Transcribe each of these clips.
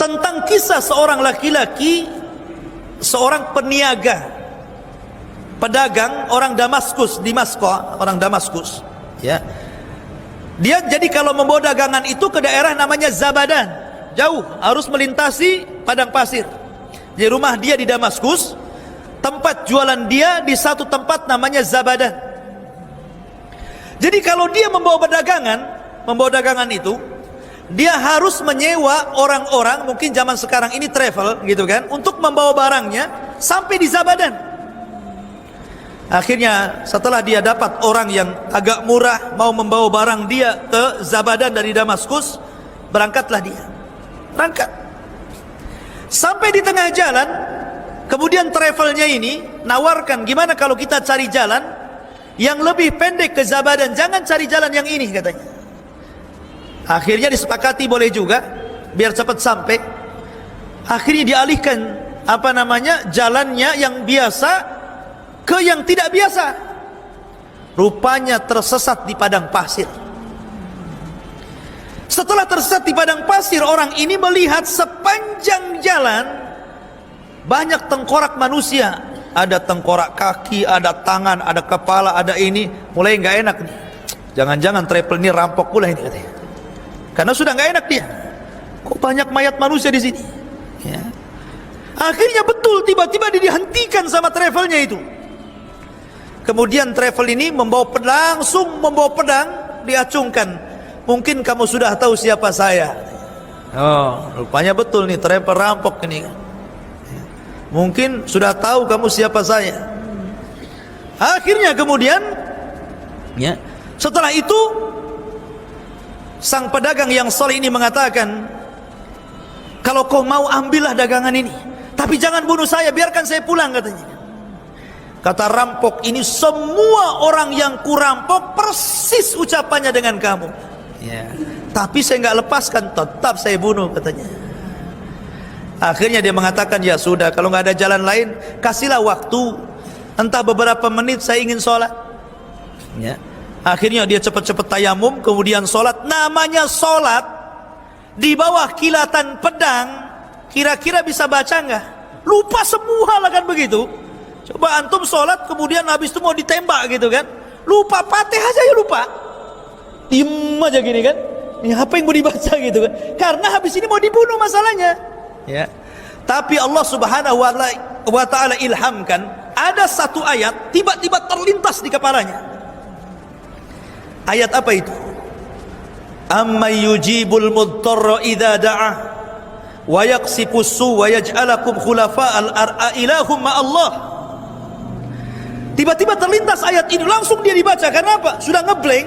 tentang kisah seorang laki-laki, seorang peniaga, pedagang orang Damaskus, orang Damaskus, ya. Dia jadi kalau membawa dagangan itu ke daerah namanya Zabadan, jauh, harus melintasi padang pasir. Di rumah dia di Damaskus, tempat jualan dia di satu tempat namanya Zabadan. Jadi kalau dia membawa dagangan itu, dia harus menyewa orang-orang, mungkin zaman sekarang ini travel gitu kan, untuk membawa barangnya sampai di Zabadan. Akhirnya setelah dia dapat orang yang agak murah mau membawa barang dia ke Zabadan dari Damaskus, berangkatlah dia. Berangkat. Sampai di tengah jalan, kemudian travelnya ini nawarkan, gimana kalau kita cari jalan yang lebih pendek ke Zabadan, jangan cari jalan yang ini, katanya. Akhirnya disepakati boleh juga, biar cepat sampai. Akhirnya dialihkan jalannya yang biasa ke yang tidak biasa. Rupanya tersesat di padang pasir. Setelah tersesat di padang pasir, orang ini melihat sepanjang jalan banyak tengkorak manusia. Ada tengkorak kaki, ada tangan, ada kepala, ada ini. Mulai nggak enak nih. Jangan-jangan travel ini rampok pula ini, katanya. Karena sudah nggak enak dia. Kok banyak mayat manusia di sini? Ya. Akhirnya betul, tiba-tiba dihentikan sama travelnya itu. Kemudian travel ini langsung membawa pedang, diacungkan. Mungkin kamu sudah tahu siapa saya. Oh, rupanya betul nih, travel rampok ini. Mungkin sudah tahu kamu siapa saya. Akhirnya kemudian, ya, setelah itu sang pedagang yang soleh ini mengatakan, kalau kau mau ambillah dagangan ini, tapi jangan bunuh saya, biarkan saya pulang, katanya. Kata rampok ini, semua orang yang kurampok persis ucapannya dengan kamu, ya. Tapi saya nggak lepaskan, tetap saya bunuh, katanya. Akhirnya dia mengatakan, ya sudah, kalau nggak ada jalan lain, kasihlah waktu, entah beberapa menit, saya ingin sholat, ya. Akhirnya dia cepat-cepat tayamum, kemudian sholat. Namanya sholat di bawah kilatan pedang, kira-kira bisa baca nggak? Lupa semua lah kan begitu. Coba antum sholat, kemudian habis itu mau ditembak gitu kan, lupa Fatihah aja ya lupa, diem aja gini kan, ini apa yang mau dibaca gitu kan, karena habis ini mau dibunuh masalahnya, ya. Tapi Allah Subhanahu wa Ta'ala ilhamkan, ada satu ayat tiba-tiba terlintas di kepalanya. Ayat apa itu? Amma yujibul mudtarra idza da'ah wa yaqsifus su wa yaj'alakum khulafa'al ar'a ilahum ma Allah. Tiba-tiba terlintas ayat ini, langsung dia dibaca. Karena apa? Sudah ngeblank,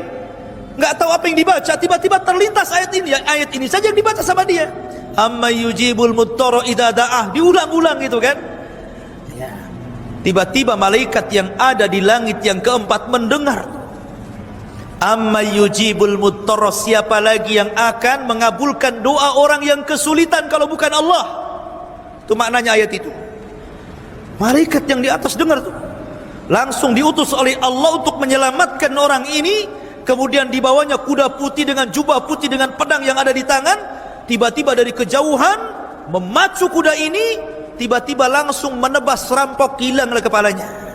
nggak tahu apa yang dibaca. Tiba-tiba terlintas ayat ini saja yang dibaca sama dia. Amma yujibul mudtarra idza da'ah, diulang-ulang gitu kan. Ya. Tiba-tiba malaikat yang ada di langit yang keempat mendengar. Amma yujibul mudtarra, siapa lagi yang akan mengabulkan doa orang yang kesulitan kalau bukan Allah? Itu maknanya ayat itu. Malaikat yang di atas dengar tuh, langsung diutus oleh Allah untuk menyelamatkan orang ini. Kemudian dibawanya kuda putih dengan jubah putih dengan pedang yang ada di tangan. Tiba-tiba dari kejauhan memacu kuda ini, tiba-tiba langsung menebas rampok, hilanglah kepalanya.